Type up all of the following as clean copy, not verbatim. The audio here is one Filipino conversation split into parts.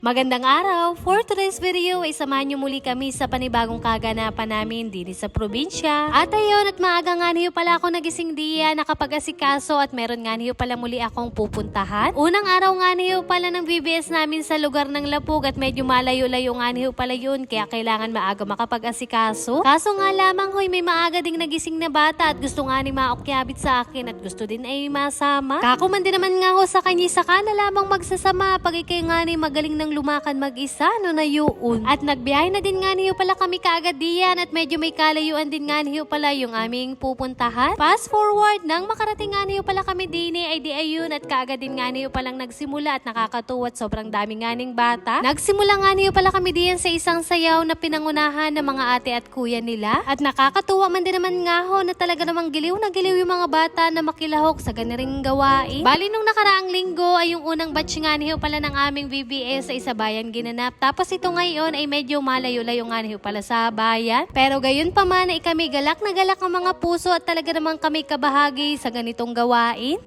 Magandang araw! For today's video ay samahan niyo muli kami sa panibagong kaganapan namin dito sa probinsya. At ayun, at maaga nga niyo pala ako nagising diya, nakapag-asikaso at meron nga niyo pala muli akong pupuntahan. Unang araw nga niyo pala ng VBS namin sa lugar ng Lapug at medyo malayo-layo nga niyo pala yun, kaya kailangan maaga makapag-asikaso. Kaso nga lamang hoy, may maaga ding nagising na bata at gusto nga ni maaokyabit sa akin at gusto din ay masama. Kakuman din naman nga ho sa kanya, saka na lamang magsasama pag ikay nga ni magaling ng lumakad mag-isa no na yun. At nagbiyahe na din nga niyo pala kami kaagad diyan at medyo may kalayuan din nga niyo pala yung aming pupuntahan. Fast forward, nang makarating nga niyo pala kami dini ay di ayun at kaagad din nga niyo palang nagsimula at nakakatuwa at sobrang dami nga ning bata. Nagsimula nga niyo pala kami diyan sa isang sayaw na pinangunahan ng mga ate at kuya nila. At nakakatuwa man din naman nga ho na talaga namang giliw na giliw yung mga bata na makilahok sa ganiring gawain. Bali nung nakaraang linggo ay yung unang batch nga niyo pala ng aming VBS sa isa bayan ginanap. Tapos ito ngayon ay medyo malayo-layo nga niyo pala sa bayan. Pero gayon pa man ay kami galak na galak ang mga puso at talaga namang kami kabahagi sa ganitong gawain.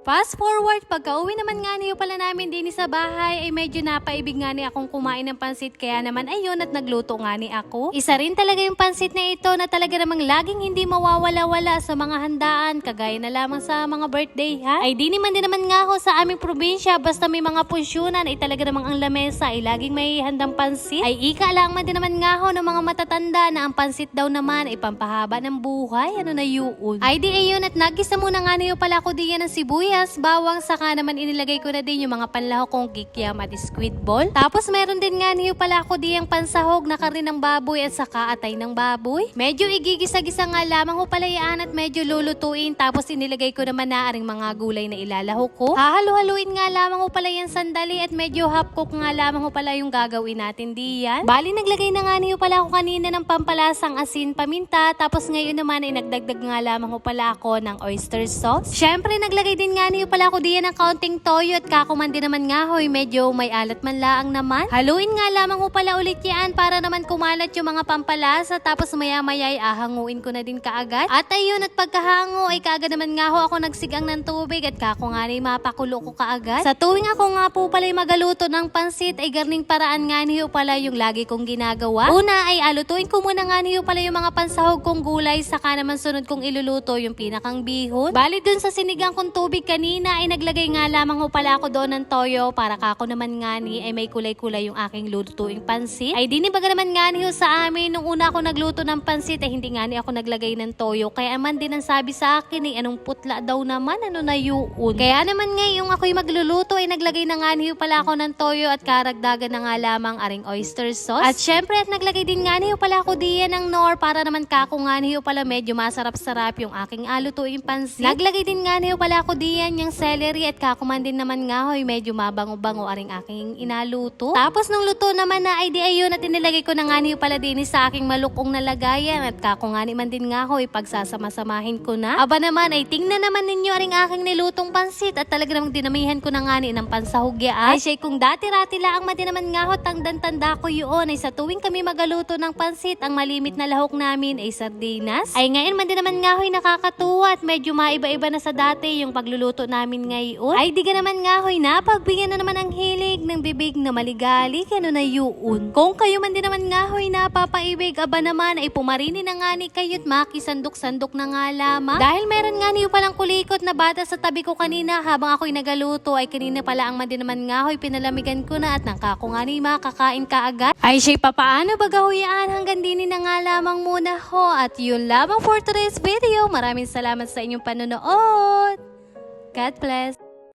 Fast forward, pagka-uwi naman nga niyo pala namin din sa bahay ay medyo napaibig nga ni akong kumain ng pansit, kaya naman ayun at nagluto nga ni ako. Isa rin talaga yung pansit na ito na talaga namang laging hindi mawawala-wala sa mga handaan, kagaya na lamang sa mga birthday ha. Ay di naman din naman nga ako sa aming probinsya, basta may mga punsyonan ay talaga namang ang lamesa ay laging may handang pansit. Ay ika lang man din naman nga ako ng mga matatanda na ang pansit daw naman ay pampahaba ng buhay, ano na yun. Ay di ayun at nagisa muna nga niyo pala ako diyan ng sibuyas, bawang, saka naman inilagay ko na din yung mga panlahok kong kikiam at squid ball. Tapos meron din nga niyo pala ako diyang pansahog na karne ng baboy at saka atay ng baboy. Medyo igigisa-gisa nga lamang ko pala yan at medyo lulutuin, tapos inilagay ko naman na aring mga gulay na ilalahok ko. Hahalu-haluin nga lamang ko pala yan sandali at medyo half cook nga lamang ko pala yung gagawin natin diyan. Bali naglagay na nga niyo pala ako kanina ng pampalasang asin, paminta, tapos ngayon naman ay nagdagdag nga lamang ko pala ako ng oyster sauce. Syempre naglagay din nga niyo pala ako diyan ng kaunting toyo at kakuman din naman nga hoy, medyo may alat man laang naman. Haluin nga lamang ko pala ulit yan para naman kumalat yung mga pampalasa, tapos maya maya ay ahanguin ko na din kaagad. At ayun, at pagkahango ay kaagad naman nga ho ako nagsigang ng tubig at kako nga ni mapakulo ko kaagad. Sa tuwing ako nga po pala magaluto ng pansit ay garning paraan nga niyo pala yung lagi kong ginagawa. Una ay alutuin ko muna nga niyo pala yung mga pansahog kong gulay, saka naman sunod kong iluluto yung pinakang bihon. Bali dun sa sinigang kong tubig kanina ay naglagay nga lamang ho pala ako doon ng toyo para kako naman nga ni ay may kulay-kulay yung aking lutuing pansit. Ay dinibaga naman nga ni ho sa amin nung una ako nagluto ng pansit ay hindi nga ni ako naglagay ng toyo, kaya man din ang sabi sa akin ay anong putla daw naman, ano na yun. Kaya naman ngayong ako'y magluluto ay naglagay na nga ni ho pala ako ng toyo at karagdagan na nga lamang aring oyster sauce. At syempre at naglagay din nga ni ho pala ako diyan ng nor para naman kako nga ni ho pala medyo masarap-sarap yung aking alutuing pansit. Naglagay din nga ni ho pala ako diyan yung celery at kakuman din naman nga hoy, medyo mabango-bango aring aking inaluto. Tapos nung luto naman na ay di ayun at inilagay ko na nga niyo pala din sa aking malukong na lagayan at kako nga man din nga hoy, pagsasama-samahin ko na. Aba naman ay tingnan naman ninyo aring aking nilutong pansit at talaga namang dinamihan ko na nga ni ng pansahugya. Ay siya kung dati-rati lang man din naman nga ho, tanda ko yun ay sa tuwing kami magaluto ng pansit ang malimit na lahok namin ay sardinas. Ay ngayon man din naman nga hoy, nakakatuwa at medyo maiba-iba na sa dati yung pagluluto namin ngayon. Ay di ka naman nga hoy, napagbigyan na naman ang hilig ng bibig na maligali, kano na yun. Kung kayo man din naman nga hoy napapaibig, aba naman ay pumarini na nga ni kayo't makisandok-sandok na nga lamang. Dahil meron nga niyo palang kulikot na bata sa tabi ko kanina habang ako'y nagaluto ay kanina pala ang man din naman nga hoy, pinalamigan ko na at nangkako nga ni makakain ka agad. Ay siya'y papaano bagahuyaan, hanggang dinin na nga lamang muna ho at yun lamang for today's video. Maraming salamat sa inyong panonood. God bless.